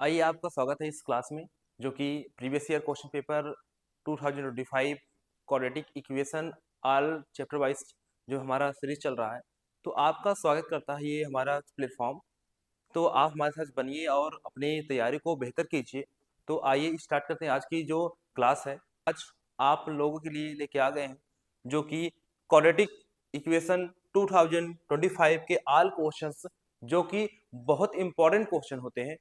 आइए आपका स्वागत है इस क्लास में जो कि previous year question paper 2025 quadratic equation all chapter wise जो हमारा सीरीज चल रहा है। तो आपका स्वागत करता है ये हमारा प्लेटफॉर्म। तो आप हमारे साथ बनिए और अपनी तैयारी को बेहतर कीजिए। तो आइए स्टार्ट करते हैं आज की जो क्लास है। आज आप लोगों के लिए लेके आ गए हैं जो कि क्वाड्रेटिक इक्वेशन 2025 के ऑल क्वेश्चंस जो कि बहुत इंपॉर्टेंट क्वेश्चन होते हैं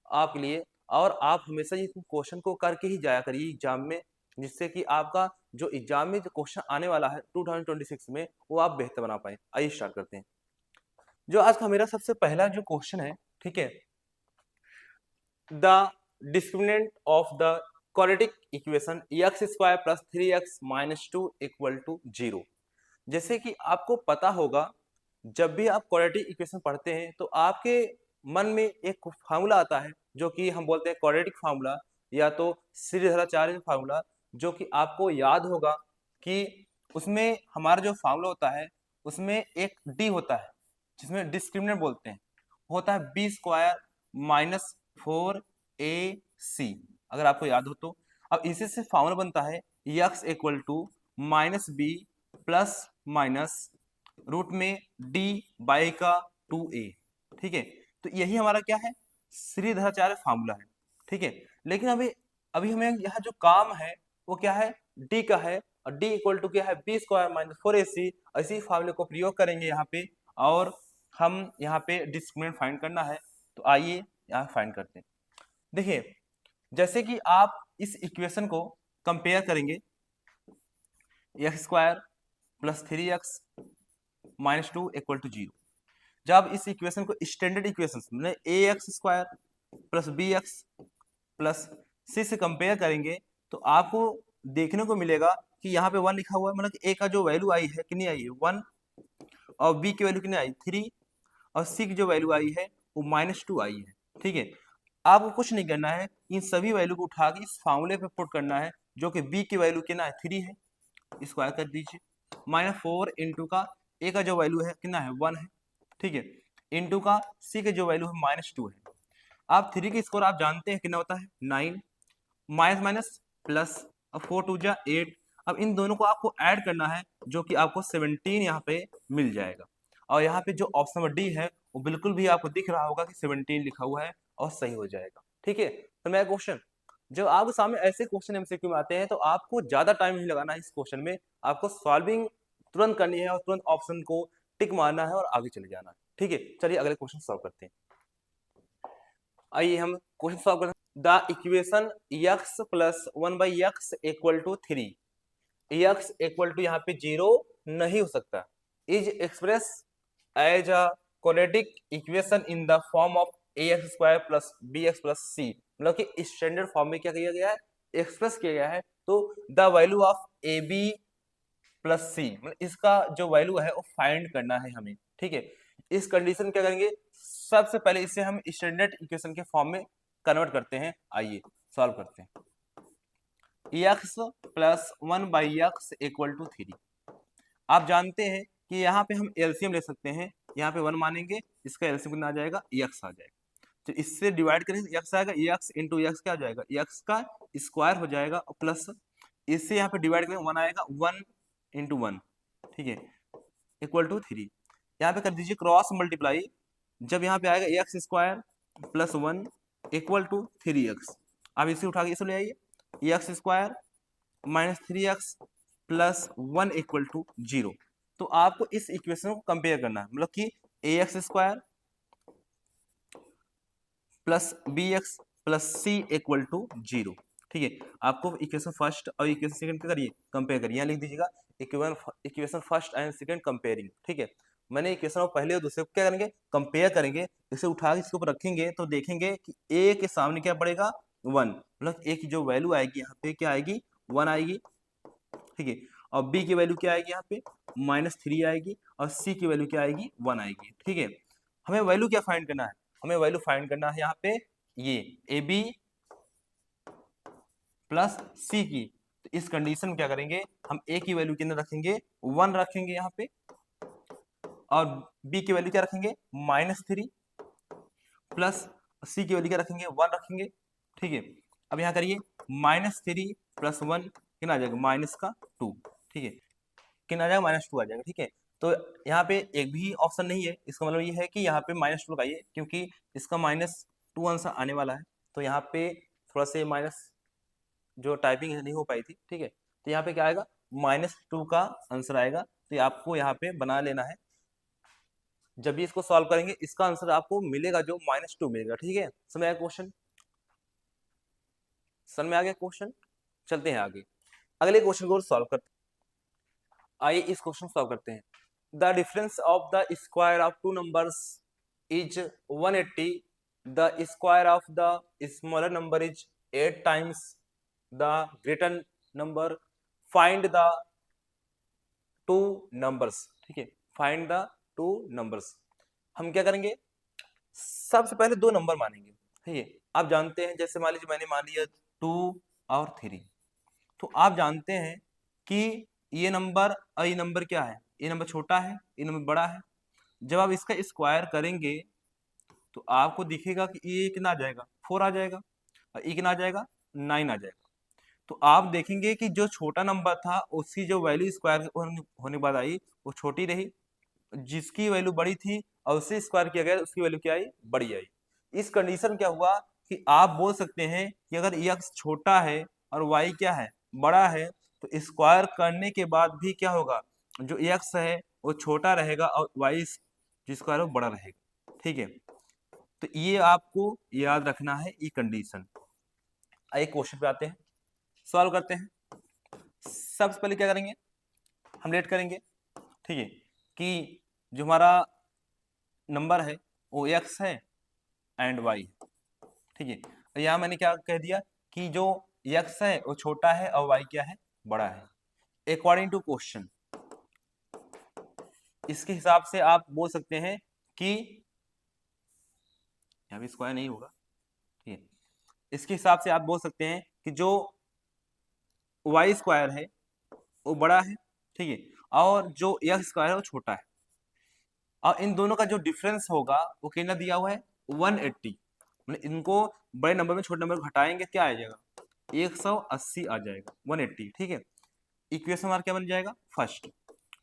आपके लिए। और आप हमेशा इस क्वेश्चन को करके ही जाया करिए एग्जाम में, जिससे कि आपका जो एग्जाम में जो क्वेश्चन आने वाला है 2026 में वो आप बेहतर बना पाए। आइए स्टार्ट करते हैं। जो आज का मेरा सबसे पहला जो क्वेश्चन है, ठीक है, the discriminant of the quadratic equation x square plus 3x minus 2 equal to 0। जैसे कि आपको पता होगा, जब भी आप क्वाड्रेटिक इक्वेशन पढ़ते हैं तो आपके मन में एक फार्मूला आता है जो कि हम बोलते हैं क्वाड्रेटिक फार्मूला या तो श्रीधराचार्य फार्मूला, जो कि आपको याद होगा कि उसमें हमारा जो फार्मूला होता है उसमें एक डी होता है जिसमें डिस्क्रिमिनेंट बोलते हैं, होता है बी स्क्वायर माइनस 4ac, अगर आपको याद हो तो। अब इसी से फार्मूला बनता है x equal to minus b plus minus root में डी बाई का 2a। ठीक है, तो यही हमारा क्या है, श्रीधराचार्य फार्मूला है। ठीक है, लेकिन अभी अभी हमें यहाँ जो काम है वो क्या है, डी का है, और डी इक्वल टू क्या है, बी स्क्वायर माइनस 4ac। इसी फार्मूले को प्रयोग करेंगे यहाँ पे, और हम यहाँ पे डिस्क्रिमिनेंट फाइंड करना है। तो आइए यहाँ फाइंड करते हैं। देखिए, जैसे कि आप इस इक्वेशन को कंपेयर करेंगे, X square plus 3x minus 2 equal to 0। जब इस इक्वेशन को स्टैंडर्ड इक्वेशन मतलब A X square plus B X plus C से कंपेयर करेंगे तो आपको देखने को मिलेगा कि यहाँ पे 1 लिखा हुआ है, मतलब ए का जो वैल्यू आई है कितनी आई है 1, और बी की वैल्यू कितनी आई 3, और सी की जो वैल्यू आई है वो -2 आई है। ठीक है, आपको कुछ नहीं करना है, इन सभी वैल्यू को उठा के इस फार्मूले पे पुट करना है, जो कि बी की वैल्यू कितना है 3 है, स्क्वायर कर दीजिए, -4 इंटू का ए का जो वैल्यू है कितना है 1 है, ठीक है, इंटू का सी के जो वैल्यू है -2 है। आप 3 की स्कोर आप जानते हैं कितना होता है 9, माइनस माइनस प्लस, अब 4 टू जा 8। अब इन दोनों को आपको ऐड करना है जो कि आपको 17 यहाँ पे मिल जाएगा। और यहाँ पे जो ऑप्शन नंबर डी है वो बिल्कुल भी आपको दिख रहा होगा कि 17 लिखा हुआ है और सही हो जाएगा। ठीक है, तो मेरा क्वेश्चन, जब आपके सामने ऐसे क्वेश्चन एमसीक्यू में आते हैं तो आपको ज्यादा टाइम नहीं लगाना है इस क्वेश्चन में, आपको सॉल्विंग तुरंत करनी है और तुरंत ऑप्शन को टिक मारना है और आगे चले जाना है। ठीक है, चलिए अगले क्वेश्चन सॉल्व करते हैं। आइए हम क्वेश्चन सॉल्व करते हैं। The equation x plus 1/x equal to 3, x equal to यहाँ पे 0 नहीं हो सकता, is express as a quadratic equation in the form of ax square plus bx plus c, मतलब कि स्टैंडर्ड फॉर्म में क्या किया गया है, एक्सप्रेस किया गया है। तो the value of ab plus C, मतलब इसका जो वैल्यू है वो फाइंड करना है हमें। ठीक है, इस कंडीशन क्या करेंगे, सबसे पहले इसे हम स्टैंडर्ड इक्वेशन के फॉर्म में कन्वर्ट करते हैं। आइए सॉल्व करते हैं। x plus 1/x equal to 3, आप जानते हैं कि यहाँ पे हम एलसीएम ले सकते हैं, यहाँ पे 1 मानेंगे, इसका एलसीएम कितना आ जाएगा, x आ जाएगा। तो इससे डिवाइड करेंगे x आएगा, x इंटू एक्स क्या हो जाएगा, x का स्क्वायर हो जाएगा, प्लस इससे यहाँ पे डिवाइड करेंगे 1 आएगा, 1 इंटू 1, ठीक है, इक्वल टू 3। यहाँ पे कर दीजिए क्रॉस मल्टीप्लाई, जब यहाँ पे आएगा x square plus 1 equal to 3x, अब इसे उठा के इसे ले आइए, x square minus 3x plus 1 equal to 0। तो आपको इस इक्वेशन को कंपेयर करना है, मतलब कि ax square plus bx plus c equal to 0। ठीक है, आपको इक्वेशन फर्स्ट और इक्वेशन सेकंड करिए, कंपेयर करिए, यहाँ लिख दीजिएगा equation first and second comparing. ठीक है, मैंने इक्वेशन और पहले और दूसरे को क्या करेंगे, कंपेयर करेंगे। इसे उठा के इसके ऊपर रखेंगे तो देखेंगे कि a के सामने क्या पड़ेगा 1, मतलब a की जो वैल्यू आएगी यहाँ पे क्या आएगी 1 आएगी। ठीक है, और b की वैल्यू क्या आएगी यहाँ पे -3 आएगी, और c की वैल्यू क्या आएगी 1 आएगी। ठीक है, हमें वैल्यू क्या फाइंड करना है, हमें वैल्यू फाइंड करना है यहाँ पे ये ab प्लस c की। तो इस कंडीशन में क्या करेंगे, हम a की वैल्यू कितना रखेंगे 1 रखेंगे यहाँ पे, और b की वैल्यू क्या रखेंगे -3 प्लस सी की वैल्यू क्या रखेंगे, 1 रखेंगे, ठीक है। अब यहाँ करिए -3 + 1 कितना आ जाएगा, -2, ठीक है, कितना आ जाएगा, -2 आ जाएगा, ठीक है। तो यहाँ पे एक भी ऑप्शन नहीं है, इसका मतलब ये है कि यहाँ पे -2 लगाइए, क्योंकि इसका -2 आंसर आने वाला है। तो यहाँ पे थोड़ा से माइनस जो टाइपिंग नहीं हो पाई थी, ठीक है, तो यहाँ पे क्या आएगा, -2 का आंसर आएगा। तो ये आपको यहाँ पे बना लेना है। जब भी इसको सॉल्व करेंगे इसका आंसर आपको मिलेगा जो -2 मिलेगा, ठीक है। समझ आया क्वेश्चन, समझ में आ गया क्वेश्चन। चलते हैं आगे, अगले क्वेश्चन को सॉल्व करते हैं। आइए इस क्वेश्चन सॉल्व करते हैं। The difference of the square of two numbers is 180, the square of the smaller number is 8 times the greater number, find the two numbers, ठीक है, फाइंड द टू नंबर्स। हम क्या करेंगे, सबसे पहले दो नंबर मानेंगे, ठीक है। आप जानते हैं, जैसे मान लीजिए मैंने मान लिया 2 और 3, तो आप जानते हैं कि ये नंबर और ये नंबर क्या है, ये नंबर छोटा है, ये नंबर बड़ा है। जब आप इसका स्क्वायर करेंगे तो आपको दिखेगा कि ये कितना आ जाएगा, 4 आ जाएगा, और ये कितना आ जाएगा, 9 आ जाएगा। तो आप देखेंगे कि जो छोटा नंबर था उसकी जो वैल्यू स्क्वायर होने के बाद आई वो छोटी रही, जिसकी वैल्यू बड़ी थी और उससे स्क्वायर किया गया उसकी वैल्यू क्या आई, बड़ी आई। इस कंडीशन क्या हुआ कि आप बोल सकते हैं कि अगर x छोटा है और y क्या है, बड़ा है, तो स्क्वायर करने के बाद भी क्या होगा, जो x है वो छोटा रहेगा और y जो स्क्वायर है वो बड़ा रहेगा, ठीक है। तो ये आपको याद रखना है, ये कंडीशन। आइए क्वेश्चन पे आते हैं, सॉल्व करते हैं। सबसे पहले क्या करेंगे, हम लेट करेंगे, ठीक है, कि जो हमारा नंबर है वो x है एंड y, ठीक है। और यहाँ मैंने क्या कह दिया कि जो x है वो छोटा है और y क्या है, बड़ा है, अकॉर्डिंग टू क्वेश्चन। इसके हिसाब से आप बोल सकते हैं कि यहाँ भी स्क्वायर नहीं होगा, ठीक है। इसके हिसाब से आप बोल सकते हैं कि जो y स्क्वायर है वो बड़ा है, ठीक है, और जो x स्क्वायर है वो छोटा है, और इन दोनों का जो डिफरेंस होगा वो कितना दिया हुआ है, 180। मतलब इनको बड़े नंबर में छोटे नंबर को घटाएंगे क्या आ जाएगा, 180 आ जाएगा, 180, ठीक है। इक्वेशन हमारा क्या बन जाएगा, फर्स्ट,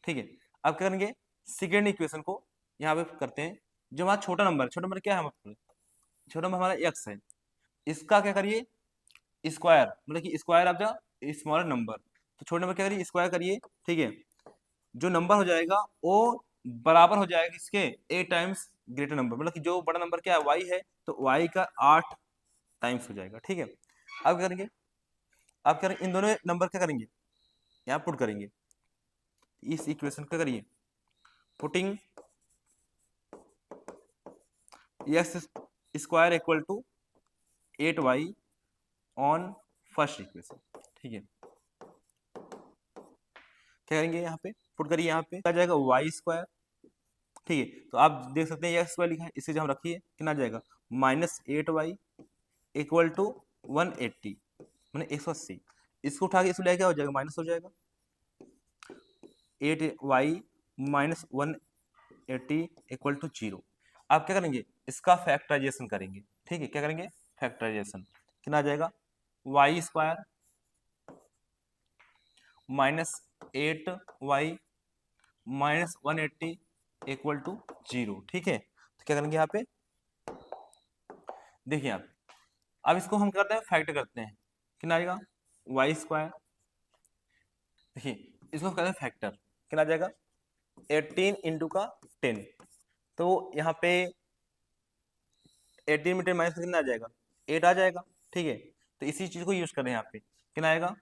ठीक है। अब क्या करेंगे, सेकेंड इक्वेशन को यहाँ पे करते हैं। जो हमारा छोटा नंबर क्या है, हमारा छोटा नंबर हमारा x है, इसका क्या करिए, स्क्वायर, मतलब कि square of the smaller number. तो छोटे नंबर क्या करिए, स्क्वायर करिए, ठीक है। जो नंबर हो जाएगा वो बराबर हो जाएगा इसके 8 टाइम्स ग्रेटर नंबर, मतलब कि जो बड़ा नंबर क्या है, y है, तो y का 8 टाइम्स हो जाएगा, ठीक है। अब क्या करेंगे, अब क्या करेंगे, इन दोनों नंबर क्या करेंगे, यहाँ पुट करेंगे, इस इक्वेशन का करिए putting x square equal to 8y on first equation, ठीक है। क्या करेंगे, यहाँ पे पुट करिए, यहाँ पे आ जाएगा y स्क्वायर, ठीक है। तो आप देख सकते हैं x स्क्वायर लिखा है, इसे जो हम रखिए कितना आ जाएगा, -8y इक्वल टू 180, मैंने 180, इसको उठा के इसको ले क्या हो जाएगा, माइनस हो जाएगा, 8y माइनस 180 इक्वल टू 0। आप क्या करेंगे, इसका फैक्टराइजेशन करेंगे, ठीक है। क्या करेंगे, फैक्टराइजेशन, कितना आ जाएगा, y square -8y minus 180 equal to 0, ठीक है। तो क्या करेंगे यहाँ पे, देखिए आप, अब इसको हम करते हैं फैक्टर करते हैं, कितना आएगा, y स्क्वायर, देखिए इसको करते हैं फैक्टर, कितना आ जाएगा, 18 इंटू का 10। तो यहाँ पे 18 में 10 माइनस कितना आ जाएगा, 8 आ जाएगा, ठीक है। तो इसी चीज को यूज करें यहाँ पे, कितना आएगा,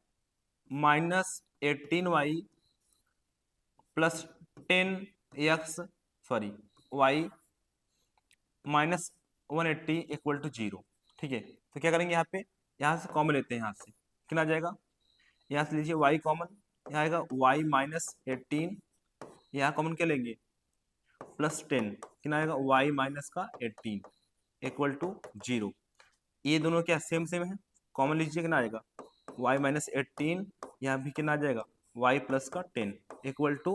-18y plus 10x sorry y minus 180 equal to 0, ठीक है। तो क्या करेंगे यहाँ पे, यहाँ से कॉमन लेते हैं, यहाँ से कितना आ जाएगा, यहाँ से लीजिए y कॉमन, यहाँ आएगा y माइनस 18, यहाँ कॉमन क्या लेंगे, +10, कितना आएगा, y माइनस का 18 इक्वल टू 0। ये दोनों क्या सेम सेम है, कॉमन लीजिए, कितना आएगा, y माइनस 18, यहाँ भी कितना आ जाएगा, y प्लस का 10 इक्वल टू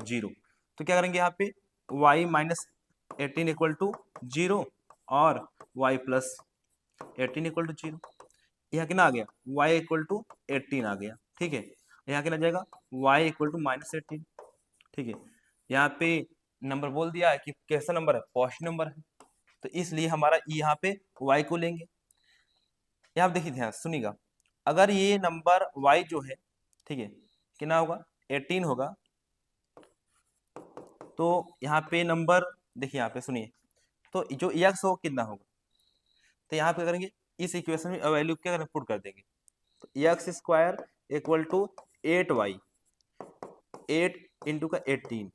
0। तो क्या करेंगे यहाँ पे, y माइनस 18 इक्वल टू 0 और y प्लस 18 इक्वल टू 0। यहाँ कितना आ गया, y इक्वल टू 18 आ गया, ठीक है। यहाँ कितना जाएगा, y इक्वल टू -18, ठीक है। यहाँ पे नंबर बोल दिया है कि कैसा नंबर है, पॉजिटिव नंबर है, तो इसलिए हमारा यहाँ पे y को लेंगे। यहाँ देखिए ध्यान सुनिएगा, अगर ये नंबर y जो है, ठीक है, कितना होगा 18 होगा, तो यहाँ पे नंबर देखिए, यहाँ पे सुनिए, तो जो x हो कितना होगा, तो यहाँ पे करेंगे इस इक्वेशन में वैल्यू क्या करेंगे, पुट कर देंगे, तो x square equal to 8y, 8 into का 18,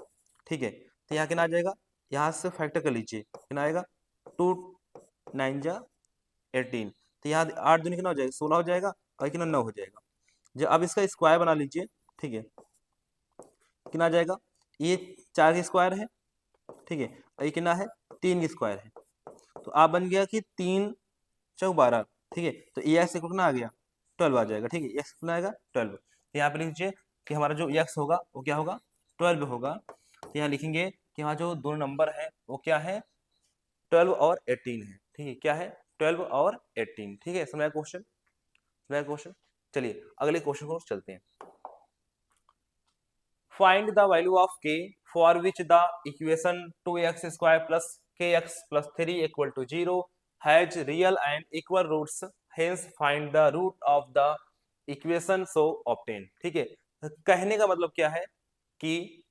ठीक है। तो यहाँ कितना आ जाएगा, यहाँ से फैक्टर कर लीजिए, कितना आएगा 2 9 जा 18, तो यहाँ 8 दूनी कितना हो जाएगा 16 हो जाएगा, और कितना 9 हो जाएगा। जब अब इसका स्क्वायर बना लीजिए, ठीक है, कितना आ जाएगा, ये 4 की स्क्वायर है, ठीक है, और ये कितना है 3 की स्क्वायर है, तो आप बन गया कि 3 चौक 12, ठीक है। तो ए एक्स कितना आ गया 12 आ जाएगा, ठीक है, एक्स कितना आएगा 12। तो यहाँ पे लिख लीजिए कि हमारा जो एक्स होगा वो क्या होगा 12 होगा। तो यहाँ लिखेंगे कि हमारा जो दोनों नंबर है वो क्या है 12 और 18 है, ठीक है, क्या है 12 और 18, ठीक है। समझ क्वेश्चन, समझ क्वेश्चन। चलिए अगले क्वेश्चन को चलते हैं। Find the value of k for which the equation 2x square plus kx plus 3 equal to 0 has real and equal roots, hence find the root of the equation so obtain, ठीक है। कहने का मतलब क्या है कि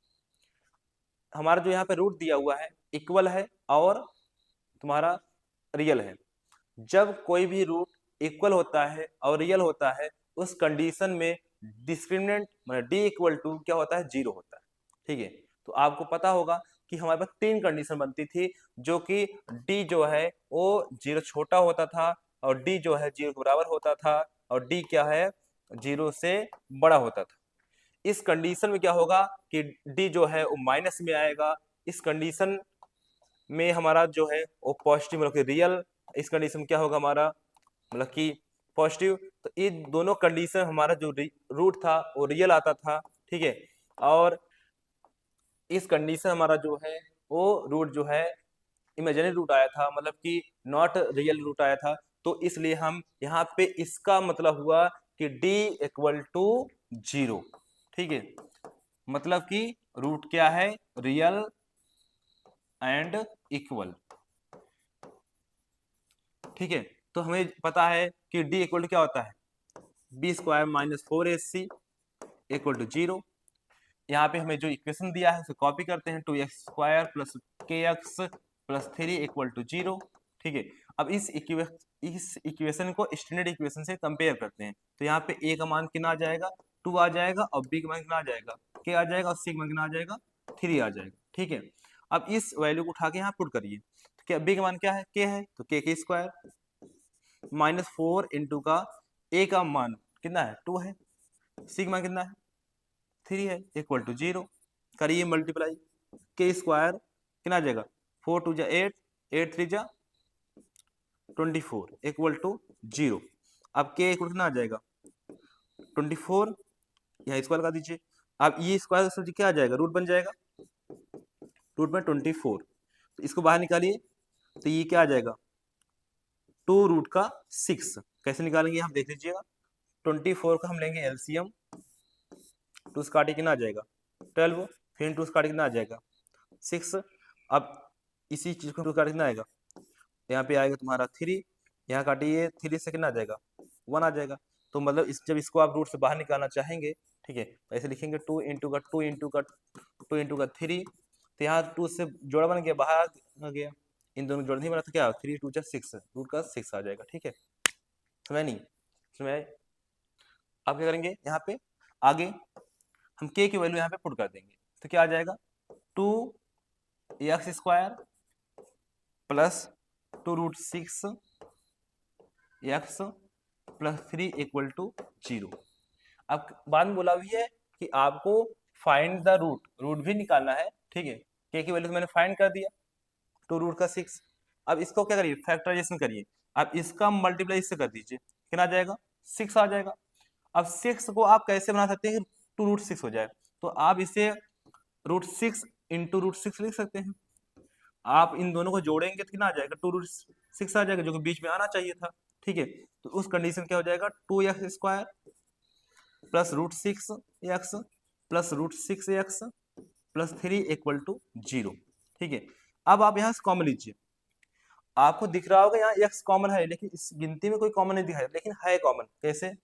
हमारा जो यहाँ पे रूट दिया हुआ है इक्वल है और तुम्हारा रियल है। जब कोई भी रूट इक्वल होता है और रियल होता है, उस कंडीशन में डिस्क्रिमिनेंट मतलब डी इक्वल टू क्या होता है 0 होता है, ठीक है। तो आपको पता होगा कि हमारे पास 3 कंडीशन बनती थी, जो कि डी जो है वो 0 छोटा होता था, और डी जो है 0 के बराबर होता था, और डी क्या है 0 से बड़ा होता था। इस कंडीशन में क्या होगा कि डी जो है वो माइनस में आएगा। इस कंडीशन में हमारा जो है वो पॉजिटिव मतलब कि रियल, इस कंडीशन में क्या होगा हमारा मतलब कि पॉजिटिव। तो ये दोनों कंडीशन हमारा जो रूट था वो रियल आता था, ठीक है। और इस कंडीशन हमारा जो है वो रूट जो है इमेजिनरी रूट आया था, मतलब कि नॉट रियल रूट आया था। तो इसलिए हम यहाँ पे इसका मतलब हुआ कि d इक्वल टू 0, ठीक है, मतलब कि रूट क्या है रियल एंड इक्वल, ठीक है। तो हमें पता है कि d इक्वल टू क्या होता है b square minus 4ac equal to 0। यहाँ पे हमें जो इक्वेशन दिया है उसे कॉपी करते हैं, 2x square plus kx plus 3 equal to 0, ठीक है। अब इस इक्वेशन को स्टैंडर्ड इक्वेशन से कंपेयर करते हैं, तो यहाँ पे a का मान कितना आ जाएगा 2 आ जाएगा, और b का मान कितना आ जाएगा k आ जाएगा, और c का मान कितना आ जाएगा 3 आ जाएगा, ठीक है। अब इस वैल्यू को उठा के यहाँ पुट करिए, तो क्या b का मान क्या है k है, तो k की स्क्वायर माइनस 4 इंटू का a का मान कितना है 2 है, c का मान कितना है 3 है, इक्वल टू 0। करिए मल्टीप्लाई, के स्क्वायर कितना आ जाएगा 4 2 जा 8, 8 3 जा 24 इक्वल टू 0। अब के इक्वल कितना आ जाएगा 24, यहाँ स्क्वायर लगा दीजिए। अब ये स्क्वायर से क्या आ जाएगा रूट बन जाएगा, रूट में 24, तो इसको बाहर निकालिए, तो ये क्या आ जाएगा 2 रूट का 6। कैसे निकालेंगे आप देख लीजिएगा, 24 का हम लेंगे एलसीएम, 2 से काटे कितना आ जाएगा 12, फिर 2 से काटे कितना आ जाएगा 6। अब इसी चीज को 2 काटे कितना आएगा, यहाँ पे आएगा तुम्हारा 3, यहाँ काटिए 3 से कितना आ जाएगा 1 आ जाएगा। तो मतलब जब इसको आप रूट से बाहर निकालना चाहेंगे, ठीक है, तो ऐसे लिखेंगे 2 इंटू का 2 इंटू का 2 इंटू का 3, तो यहाँ 2 से जोड़ा बन गया, बाहर आ गया, इन दोनों जोड़ नहीं बना तो क्या 3 2 जा 6, रूट का 6 आ जाएगा, ठीक है। समझ नहीं समझ, आप क्या करेंगे यहाँ पे आगे हम k की वैल्यू यहाँ पे पुट कर देंगे, तो क्या आ जाएगा 2x square plus 2 root 6 x plus 3 equal to 0। अब बाद में बोला भी है कि आपको फाइंड द रूट, रूट भी निकालना है, ठीक है। k की वैल्यू तो मैंने फाइंड कर दिया 2 रूट का 6। अब इसको क्या करिए फैक्टराइजेशन करिए, अब इसका मल्टीप्लाई इससे कर दीजिए, कितना आ जाएगा 6 आ जाएगा। अब 6 को आप कैसे बना सकते हैं कि 2 रूट 6 हो जाए, तो आप इसे रूट 6 इंटू रूट 6 लिख सकते हैं। आप इन दोनों को जोड़ेंगे तो कितना आ जाएगा, 2√6 आ जाएगा, जो कि बीच में आना चाहिए था। ठीक है, तो उस कंडीशन क्या हो जाएगा, 2x² plus √6x plus √6x plus 3 equal to 0। ठीक है, अब आप यहाँ से कॉमन लीजिए। आपको दिख रहा होगा यहाँ x कॉमन है, लेकिन इस गिनती में कोई कॉमन नहीं दिखाई, लेकिन है कॉमन। कैसे,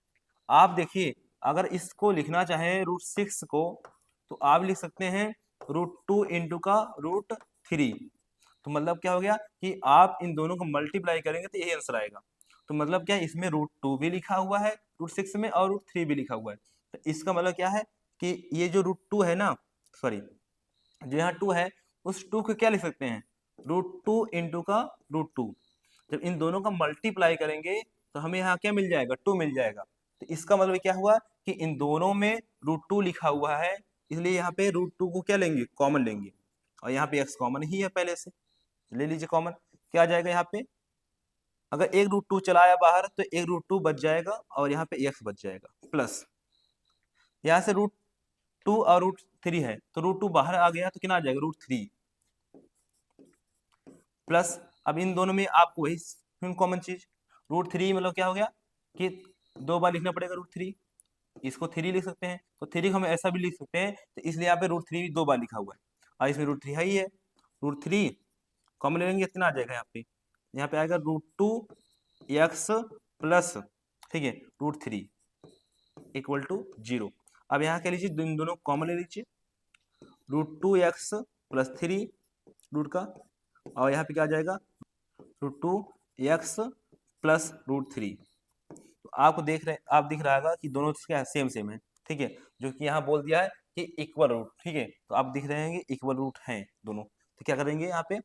आप देखिए, अगर इसको लिखना चाहें √6 को, तो आप लिख सकते हैं √2 इंटू का √3। तो मतलब क्या हो गया कि आप इन दोनों को मल्टीप्लाई करेंगे तो यही आंसर आएगा। तो मतलब क्या है, इसमें √2 भी लिखा हुआ है √6 में, और √3 भी लिखा हुआ है। तो इसका मतलब क्या है कि ये जो √2 है ना, सॉरी, जो यहाँ 2 है, उस 2 को क्या लिख सकते हैं, √2 इंटू का √2। जब इन दोनों का मल्टीप्लाई करेंगे तो हमें यहाँ क्या मिल जाएगा, 2 मिल जाएगा। तो इसका मतलब क्या हुआ कि इन दोनों में √2 लिखा हुआ है, इसलिए यहाँ पे √2 को क्या लेंगे, कॉमन लेंगे। और यहाँ पे x कॉमन ही है पहले से, ले लीजिए कॉमन। क्या आ जाएगा यहाँ पे, अगर एक √2 चला आया बाहर तो एक √2 बच जाएगा, और यहाँ पे x बच जाएगा, प्लस यहाँ से √2 और √3 है, तो √2 बाहर आ गया तो कितना आ जाएगा, √3 प्लस। अब इन दोनों में आपको वही कॉमन चीज, √3 मतलब क्या हो गया कि 2 बार लिखना पड़ेगा √3, इसको 3 लिख सकते हैं, तो 3 को हम ऐसा भी लिख सकते हैं, तो इसलिए यहाँ पे √3 2 बार लिखा हुआ है, और इसमें √3 है ही है। √3 कॉमन ले लेंगे, कितना आ जाएगा यहाँ पे आएगा √2x प्लस, ठीक है, √3 इक्वल टू 0। अब यहाँ क्या लीजिए, इन दोनों कॉमन ले लीजिए, √2x प्लस 3 रूट का, और यहाँ पे क्या आ जाएगा, √2x प्लस √3। तो आपको आप दिख रहा होगा कि दोनों क्या है, सेम सेम है। ठीक है, जो कि यहाँ बोल दिया है कि इक्वल रूट। ठीक है, तो आप दिख रहे हैं कि इक्वल रूट हैं दोनों। तो क्या करेंगे यहाँ पे,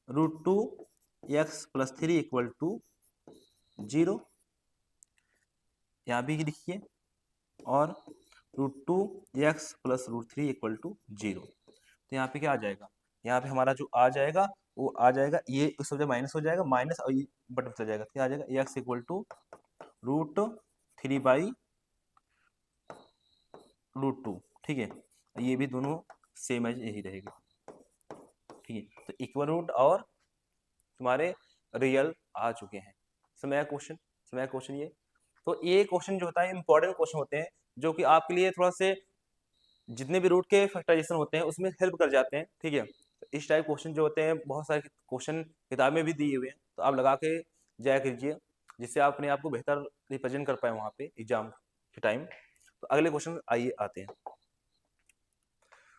√2x प्लस 3 इक्वल टू 0, यहाँ भी लिखिए, और √2x प्लस √3 इक्वल टू 0। तो यहाँ पे क्या आ जाएगा, यहाँ पे हमारा जो आ जाएगा वो आ जाएगा, ये उस वजह माइनस हो जाएगा, माइनस, और ये बटन चल जाएगा, क्या आ जाएगा, x इक्वल टू √3/√2। ठीक है, ये भी दोनों सेम है, यही रहेगा। ठीक है, तो इक्वल रूट और तुम्हारे रियल आ चुके हैं। समय क्वेश्चन ये। तो ये क्वेश्चन जो होता है इंपॉर्टेंट क्वेश्चन होते हैं, जो कि आपके लिए थोड़ा से जितने भी रूट के फैक्टराइजेशन होते हैं उसमें हेल्प कर जाते हैं। ठीक है, तो इस टाइप क्वेश्चन जो होते हैं, बहुत सारे क्वेश्चन किताब में भी दिए हुए हैं, तो आप लगा के जाया कीजिए, जिससे आप अपने आप को बेहतर रिप्रेजेंट कर पाए वहाँ पे एग्जाम के टाइम। तो अगले क्वेश्चन आइए आते हैं,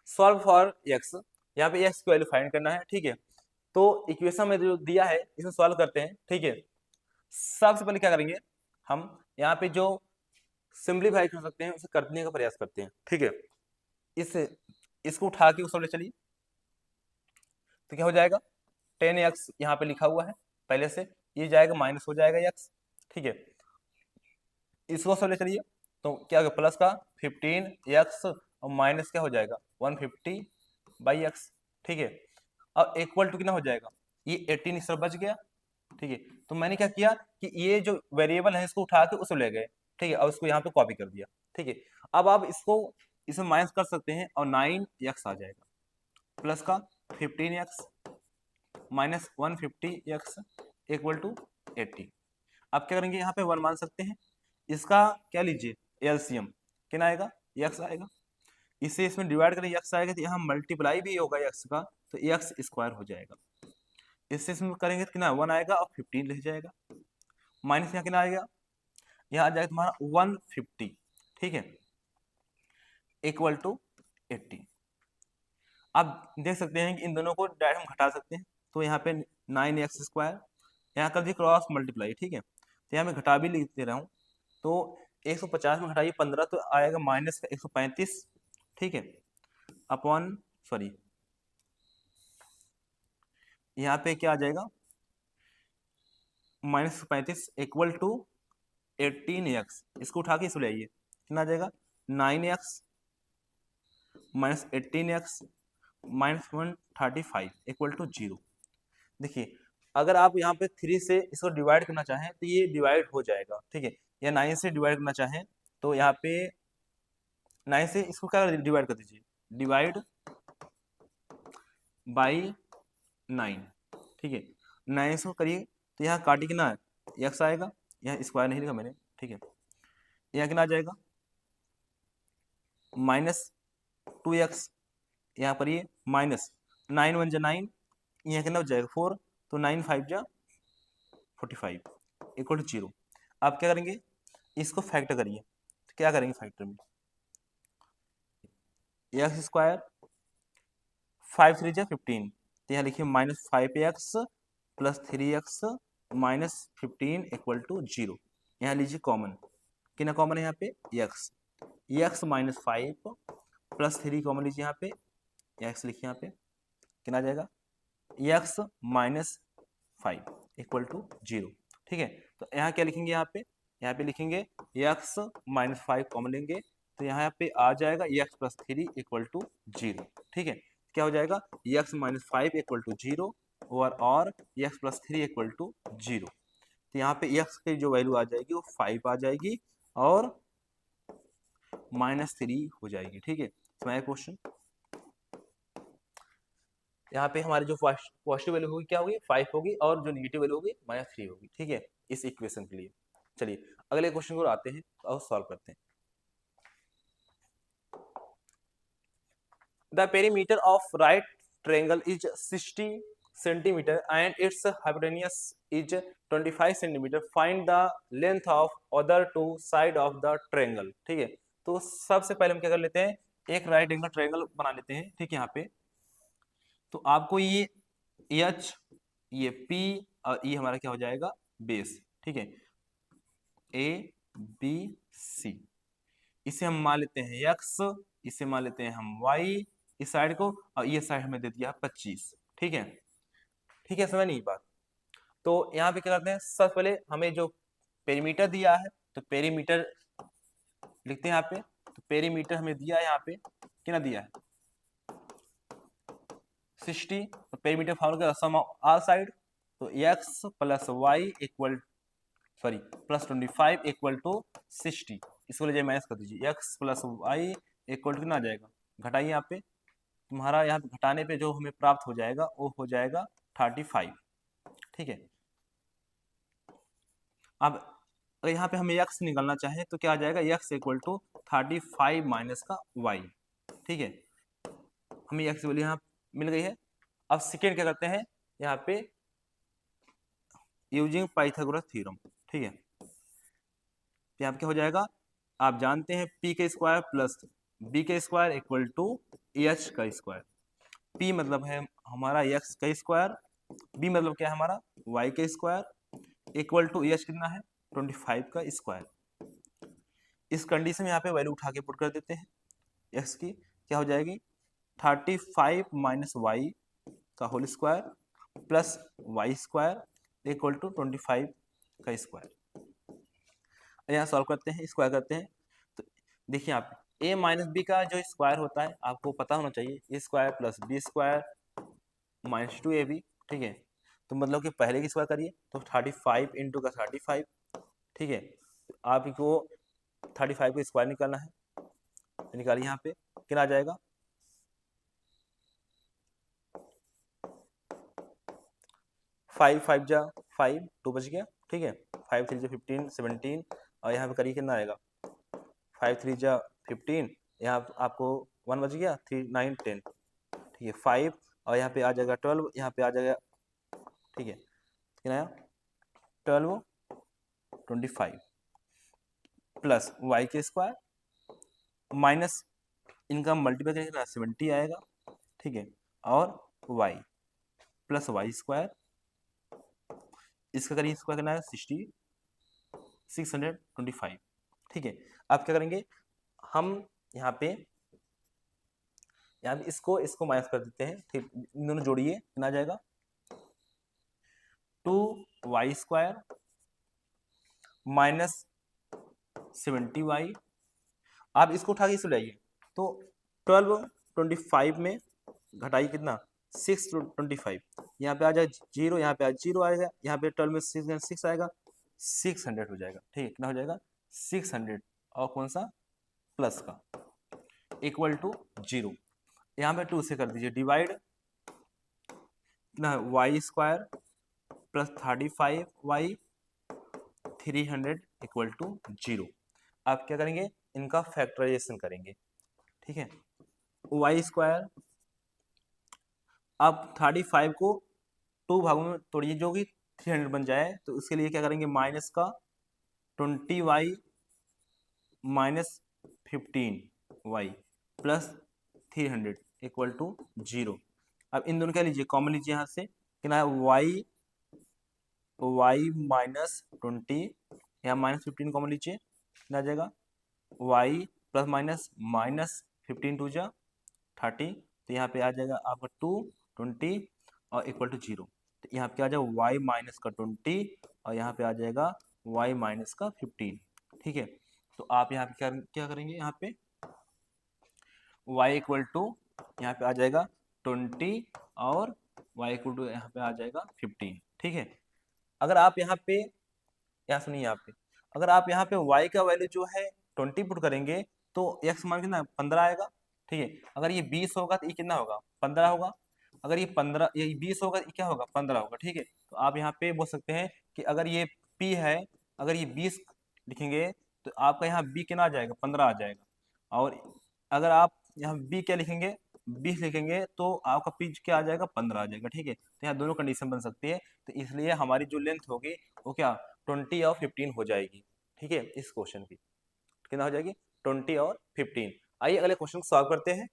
सॉल्व फॉर x। यहाँ पे x की वैल्यू फाइंड करना है। ठीक है, तो इक्वेशन में जो दिया है इसे सॉल्व करते हैं। ठीक है, सबसे पहले क्या करेंगे, हम यहाँ पे जो सिंप्लीफाई कर सकते हैं उसे करने का प्रयास करते हैं। ठीक है, इसको उठा के उस चलिए, तो क्या हो जाएगा, 10x यहाँ पे लिखा हुआ है पहले से, ये जाएगा माइनस हो जाएगा x। ठीक है, इसको सॉल्व चलिए, तो क्या होगा, प्लस का 15x और माइनस क्या हो जाएगा 150/x। ठीक है, अब इक्वल टू कितना हो जाएगा, ये 18 इस तरफ बच गया। ठीक है, तो मैंने क्या किया कि ये जो वेरिएबल है इसको उठा के उसको ले गए। ठीक है, और उसको यहाँ पे कॉपी कर दिया। ठीक है, अब आप इसमें माइनस कर सकते हैं, और 9x आ जाएगा, प्लस का 15x minus 150x equal to 80। अब क्या करेंगे, यहाँ पे 1 मान सकते हैं, इसका क्या लीजिए एलसीएम, कितना आएगा, x आएगा, इसे इसमें डिवाइड करें x आएगा, तो यहाँ मल्टीप्लाई भी होगा x का, तो x स्क्वायर हो जाएगा। इससे इसमें करेंगे तो कितना 1 आएगा और 15 रह जाएगा, माइनस यहाँ कितना आएगा, यहाँ आ जाएगा तुम्हारा 150। ठीक है, इक्वल टू 80। आप देख सकते हैं कि इन दोनों को डायरेक्ट हम घटा सकते हैं, तो यहाँ पे 9x², यहाँ कर दिए क्रॉस मल्टीप्लाई। ठीक है, तो यहाँ मैं घटा भी लिख दे रहा हूँ, तो 150 में घटाइए 15, तो आएगा माइनस का 135। ठीक है, अपॉन सॉरी, यहाँ पे क्या आ जाएगा, -135 इक्वल टू 18x, इसको उठा के इसको ले आइए, कितना आ जाएगा, 9x minus 18x minus 135 equal to 0। देखिए, अगर आप यहाँ पे 3 से इसको डिवाइड करना चाहें तो ये डिवाइड हो जाएगा। ठीक है, या 9 से डिवाइड करना चाहें तो यहाँ पे 9 से इसको क्या डिवाइड कर दीजिए, डिवाइड बाई 9, ठीक है। 9 को करिए तो यहाँ काटी कितना है, एक्स आएगा, यहाँ स्क्वायर नहीं लिखा मैंने, ठीक है। यहाँ कितना आ जाएगा -2x, यहाँ पर ये माइनस 9 1 जा 9, यहाँ कितना हो जाएगा 4, तो 9 5 जा 45 इक्वल टू 0। आप क्या करेंगे, इसको फैक्टर करिए, तो क्या करेंगे फैक्टर में, एक्स स्क्वायर 5 3 जा 15, तो यहाँ लिखिए -5x plus 3x minus 15 equal to 0। यहाँ लीजिए कॉमन, कितना कॉमन है यहाँ पे x, x -5 प्लस 3 कॉमन लीजिए यहाँ पे, x लिखिए यहाँ पे कितना आ जाएगा x -5 इक्वल टू 0, ठीक है। तो यहाँ क्या लिखेंगे, यहाँ पे लिखेंगे x -5 कॉमन लेंगे, तो यहाँ पे आ जाएगा x प्लस 3 इक्वल टू 0, ठीक है। क्या हो जाएगा x -5 इक्वल टू 0 और x प्लस 3 इक्वल टू 0। तो यहाँ पे x की जो वैल्यू आ जाएगी वो 5 आ जाएगी और -3 हो जाएगी, ठीक है। समझ क्वेश्चन। यहाँ पे हमारी जो पॉजिटिव वैल्यू होगी क्या होगी 5 होगी और जो निगेटिव वैल्यू होगी -3 होगी, ठीक है, इस इक्वेशन के लिए। चलिए अगले क्वेश्चन को आते हैं और सॉल्व करते हैं। The perimeter of right triangle is 60 centimeter and its hypotenuse is 25 centimeter. Find the length of other two side of the triangle, ठीक है। तो सबसे पहले हम क्या कर लेते हैं, एक राइट एंगल ट्रायंगल बना लेते हैं, ठीक है। यहाँ पे तो आपको ये H, ये P और ये हमारा क्या हो जाएगा बेस, ठीक है, ABC। इसे हम मान लेते हैं x, इसे मान लेते हैं हम y इस साइड को, और ये साइड हमें दे दिया 25, ठीक है, ठीक है। समझ नहीं बात। तो यहाँ पे क्या करते हैं, सबसे पहले हमें जो पेरीमीटर दिया है तो पेरीमीटर लिखते हैं यहाँ पे। तो पेरीमीटर हमें दिया है यहाँ पे कितना दिया है 60, तो पेरीमीटर फॉर्मूला का सम ऑफ ऑल साइड, तो x plus y equal sorry plus 25 equal to 60, इसको ले जाइए माइनस कर दीजिए, x plus y equal to कितना आ जाएगा, घटाइए यहाँ पे, तुम्हारा यहाँ पे घटाने पे जो हमें प्राप्त हो जाएगा वो हो जाएगा 35, ठीक है। अब अगर यहाँ पे हमें x निकालना चाहे तो क्या आ जाएगा x इक्वल टू 35 माइनस का y, ठीक है। हमें x वैल्यू यहाँ मिल गई है। अब सेकेंड क्या करते हैं, यहाँ पे यूजिंग पाइथागोरस थ्योरम, ठीक है। यहाँ पे क्या हो जाएगा, आप जानते हैं p का स्क्वायर प्लस b का स्क्वायर इक्वल टू h का स्क्वायर। p मतलब है हमारा x का स्क्वायर, b मतलब क्या है हमारा y का स्क्वायर इक्वल टू h कितना है 25 का स्क्वायर। इस कंडीशन में यहाँ पे वैल्यू उठा के पुट कर देते हैं, x की क्या हो जाएगी 35 माइनस वाई का whole square plus y square equal to 25 का स्क्वायर। यहाँ सॉल्व करते हैं, स्क्वायर करते हैं, तो देखिए आप a माइनस बी का जो स्क्वायर होता है आपको पता होना चाहिए, a square plus b square minus 2ab, ठीक है। तो मतलब कि पहले की स्क्वायर करिए तो 35 इंटू का 35, ठीक है। तो आपको 35 को स्क्वायर निकालना है, तो निकालिए यहाँ पे कितना आ जाएगा 5 5 जा 5 2 बच गया, ठीक है। 5 3 जा 15 17 और यहाँ पे करिए कितना आएगा 5 3 जा 15, यहाँ आपको 1 बच गया 3 9 10, ठीक है। 5 और यहाँ पे आ जाएगा 12, यहाँ पे आ जाएगा, ठीक है, कितना आया 12 25 प्लस वाई के स्क्वायर माइनस इनका मल्टीप्लाई करेंगे 70 आएगा, ठीक है, और वाई प्लस वाई स्क्वायर, इसका करिए स्क्वायर करना है 625, ठीक है। अब क्या करेंगे हम यहाँ पे इसको माइनस कर देते हैं, ठीक, इन दोनों जोड़िए कितना आ जाएगा 2y स्क्वायर माइनस 70y। आप इसको उठा के इसे लाइए तो 12 25 में घटाइए कितना 6 25, यहाँ पे आ जाए 0, यहाँ पे आ 0 आएगा, यहाँ पे 12 में 6 आएगा 600 हो जाएगा, ठीक है। कितना हो जाएगा 600 और कौन सा प्लस का इक्वल टू 0, यहाँ पे 2 से कर दीजिए डिवाइड, कितना है, y square plus 35y 300 equal to 0। आप क्या करेंगे, इनका फैक्टराइजेशन करेंगे, ठीक है। वाई स्क्वायर, आप 35 को 2 भागों में तोड़िए जो कि 300 बन जाए, तो उसके लिए क्या करेंगे, माइनस का 20y minus 15y plus 300 equal to 0। अब इन दोनों क्या लीजिए, कॉमन लीजिए यहाँ से, कितना है y माइनस 20, यहाँ माइनस 15 कॉमन लीजिए, कितना आ जाएगा, y plus minus minus 15 to जा 30, तो यहाँ पे आ जाएगा आपका 2 20 और इक्वल टू 0। तो यहाँ पे आ जाएगा y माइनस का 20 और यहाँ पे आ जाएगा y माइनस का 15, ठीक है। तो आप यहाँ पे क्या करेंगे, यहाँ पे y इक्वल टू यहाँ पे आ जाएगा 20 और y इक्वल टू यहाँ पे आ जाएगा 15, ठीक है। अगर आप यहाँ पे, यहाँ सुनिए, यहाँ पे अगर आप यहाँ पे y का वैल्यू जो है 20 पुट करेंगे तो x मान कितना 15 आएगा, ठीक है। अगर ये 20 होगा तो ये कितना होगा, 15 होगा। अगर ये 20 होगा तो ये क्या होगा, 15 होगा, ठीक है। तो आप यहाँ पे बोल सकते हैं कि अगर ये p है, अगर ये 20 लिखेंगे तो आपका यहाँ b कितना आ जाएगा, 15 आ जाएगा। और अगर आप यहाँ b क्या लिखेंगे, 20 लिखेंगे तो आपका p क्या आ जाएगा, 15 आ जाएगा, ठीक है। तो यहाँ दोनों कंडीशन बन सकती है, तो इसलिए हमारी जो लेंथ होगी वो क्या 20 और 15 हो जाएगी, ठीक है। इस क्वेश्चन की कितना हो जाएगी, 20 और 15। आइए अगले क्वेश्चन को सॉल्व करते हैं।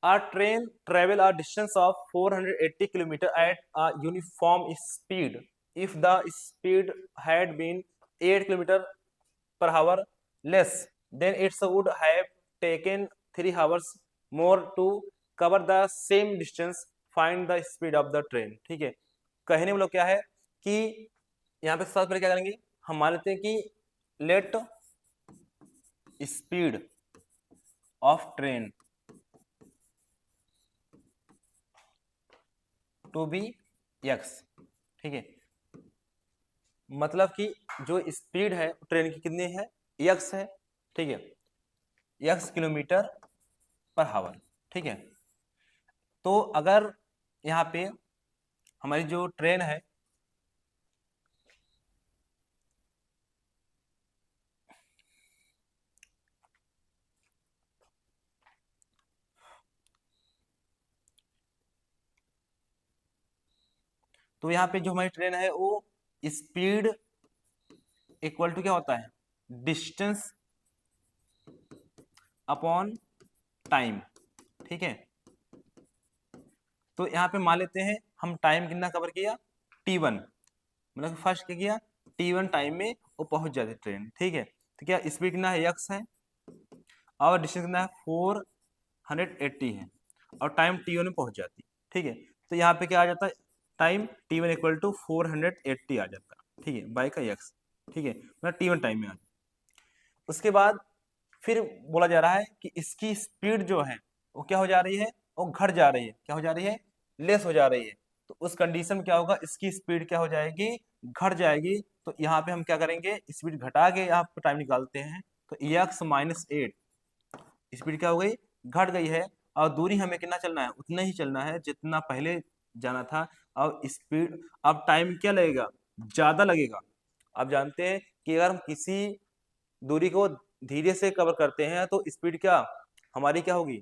A train travel a distance of 480 km at a uniform speed. If the speed had been 8 km per hour less, then it would have taken 3 hours more to cover the same distance. Find the speed of the train. ठीक है, कहने में लोग क्या है कि यहाँ पे सबसे पहले क्या करेंगे, हम मान लेते हैं कि let speed of train to be x, ठीक है। मतलब कि जो स्पीड है ट्रेन की कितनी है, x है, ठीक है, x किलोमीटर पर हावर, ठीक है। तो अगर यहाँ पे हमारी जो ट्रेन है तो यहाँ पे जो हमारी ट्रेन है वो स्पीड इक्वल टू क्या होता है, डिस्टेंस अपॉन टाइम, ठीक है। तो यहाँ पे मान लेते हैं हम टाइम कितना कवर किया, t1, मतलब फर्स्ट क्या किया, t1 टाइम में वो पहुंच जाती ट्रेन, ठीक है। तो क्या स्पीड कितना है, x है, और डिस्टेंस कितना है 480 है, और टाइम t1 में पहुंच जाती, ठीक है। तो यहाँ पे क्या आ जाता है, टाइम t1 इक्वल टू 480 आ जाता है, ठीक है, बाई का x, ठीक है, मतलब t1 टाइम में आ जाता। उसके बाद फिर बोला जा रहा है कि इसकी स्पीड जो है वो क्या हो जा रही है, वो घट जा रही है, क्या हो जा रही है, लेस हो जा रही है। तो उस कंडीशन में क्या होगा, इसकी स्पीड क्या हो जाएगी, घट जाएगी। तो यहाँ पे हम क्या करेंगे, स्पीड घटा के यहाँ पे टाइम निकालते हैं, तो x माइनस 8 स्पीड क्या हो गई, घट गई है, और दूरी हमें कितना चलना है, उतना ही चलना है जितना पहले जाना था। अब स्पीड, अब टाइम क्या लगेगा, ज्यादा लगेगा। आप जानते हैं कि अगर हम किसी दूरी को धीरे से कवर करते हैं तो स्पीड क्या हमारी क्या होगी,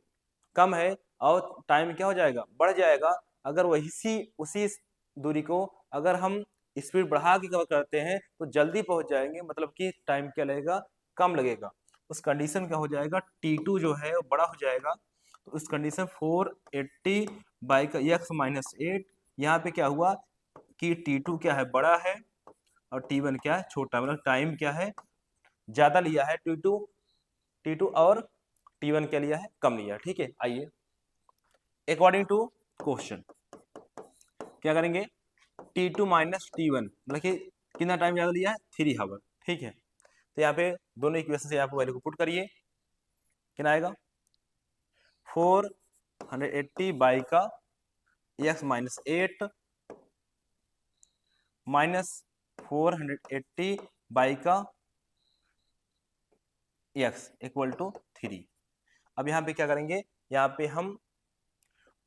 कम है, और टाइम क्या हो जाएगा, बढ़ जाएगा। अगर वही उसी दूरी को अगर हम स्पीड बढ़ा के कवर करते हैं तो जल्दी पहुंच जाएंगे, मतलब कि टाइम क्या लगेगा, कम लगेगा। उस कंडीशन क्या हो जाएगा, t2 जो है वो बड़ा हो जाएगा। तो उस कंडीशन 480 बाई का x माइनस 8, यहाँ पे क्या हुआ कि t2 क्या है, बड़ा है, और t1 क्या है, छोटा, मतलब टाइम क्या है, ज्यादा लिया है T2 और T1 क्या लिया है, कम लिया है, ठीक है। आइए अकॉर्डिंग टू क्वेश्चन क्या करेंगे, T2 माइनस T1 मतलब कि कितना टाइम ज्यादा लिया है, 3 आवर, ठीक है। तो यहाँ पे दोनों इक्वेशन से यहाँ पे वैल्यू को पुट करिए, कितना आएगा 480 बाई का x माइनस 8 माइनस 480 बाई का x इक्वल टू 3। अब यहाँ पे क्या करेंगे, यहाँ पे हम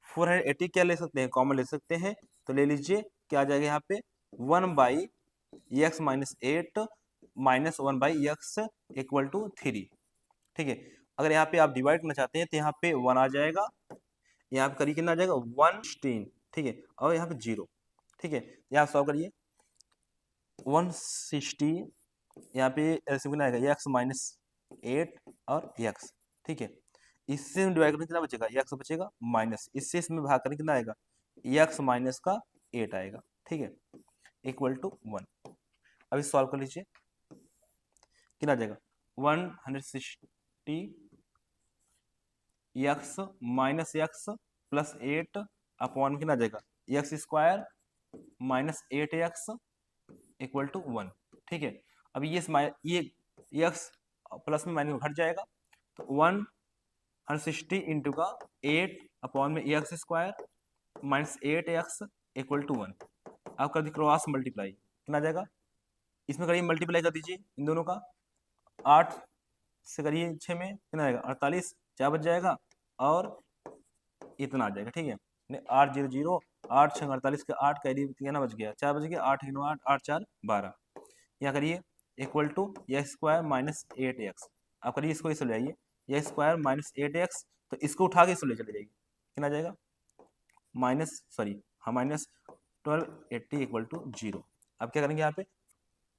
480 क्या ले सकते हैं, कॉमन ले सकते हैं, तो ले लीजिए, क्या आ जाएगा यहाँ पे 1/x minus 8 minus 1/x equal to 3। ठीक है, अगर यहाँ पे आप डिवाइड करना चाहते हैं तो यहाँ पे 1 आ जाएगा, यहाँ पे करिए कितना आ जाएगा 116। ठीक है, और यहाँ पे 0। ठीक है, यहाँ सॉल्व करिए 160, यहाँ पे एलसीएम कितना आएगा x माइनस 8 और x। ठीक है, इससे डिवाइड करें कितना बचेगा, x बचेगा, माइनस इससे इसमें भाग करें कितना आएगा, x माइनस का 8 आएगा। ठीक है, इक्वल टू 1। अभी सॉल्व कर लीजिए, कितना आ जाएगा 160 x minus x plus 8 upon कितना आ जाएगा x square minus 8x equal to 1। ठीक है, अभी ये x प्लस में माइनस घट जाएगा, तो 160 इंटू का 8 अपॉन में x square minus 8x equal to 1। आप कर दी क्रॉस मल्टीप्लाई, कितना आ जाएगा, इसमें करिए मल्टीप्लाई कर दीजिए इन दोनों का, 8 से करिए 6 में कितना आएगा 48, 4 बच जाएगा और इतना आ जाएगा। ठीक है, 8 0 0 8 6 48 का 8 कैरी कितना बच गया, 4 बच गया, 8 9 8 8 4 12। यहाँ करिए equal to x square minus 8x। आप करिए इसको इसे ले आइए, एक्स स्क्वायर माइनस 8x, तो इसको उठा के इसको ले चले जाइए, कितना जाएगा माइनस 1280 इक्वल टू 0। अब क्या करेंगे यहाँ पे,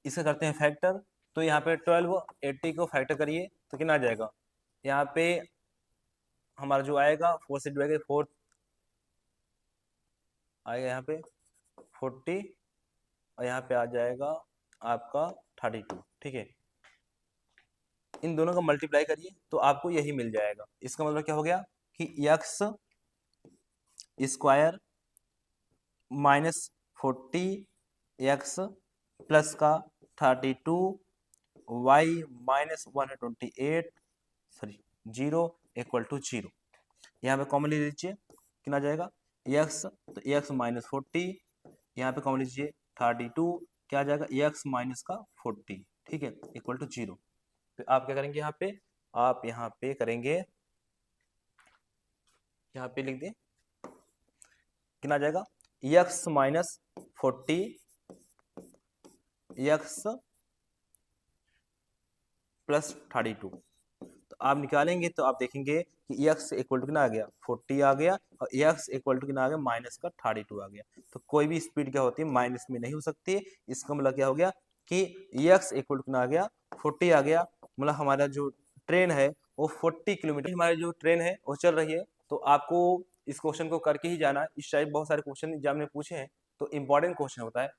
इसका करते हैं फैक्टर, तो यहाँ पे 1280 को फैक्टर करिए तो कितना आ जाएगा, यहाँ पे हमारा जो आएगा 4 से डिवाइड 4 आएगा, यहाँ पे 40 और यहाँ पे आ जाएगा आपका 32। ठीक है, इन दोनों का मल्टीप्लाई करिए तो आपको यही मिल जाएगा। इसका मतलब क्या हो गया कि x square minus 40x plus का 32 y minus 128 sorry 0 equal to 0। यहाँ पे कॉमन ले लीजिए, कितना जाएगा x, तो x माइनस 40, यहाँ पे कॉमन लीजिए 32, क्या आ जाएगा x माइनस का 40। ठीक है, इक्वल टू 0। तो आप क्या करेंगे यहाँ पे, आप यहाँ पे करेंगे, यहाँ पे लिख दें कितना आ जाएगा x माइनस 40 x प्लस 32, तो आप निकालेंगे तो आप देखेंगे कि x इक्वल टू कितना आ गया 40 आ गया और x इक्वल टू कितना आ गया माइनस का 32 आ गया। तो कोई भी स्पीड क्या होती है माइनस में नहीं हो सकती। इसका मतलब क्या हो गया कि x इक्वल टू कितना आ गया 40 आ गया, मतलब हमारा जो ट्रेन है वो 40 किलोमीटर हमारी जो ट्रेन है वो चल रही है। तो आपको इस क्वेश्चन को करके ही जाना है। इस टाइप बहुत सारे क्वेश्चन एग्जाम में पूछे हैं, तो इंपॉर्टेंट क्वेश्चन होता है।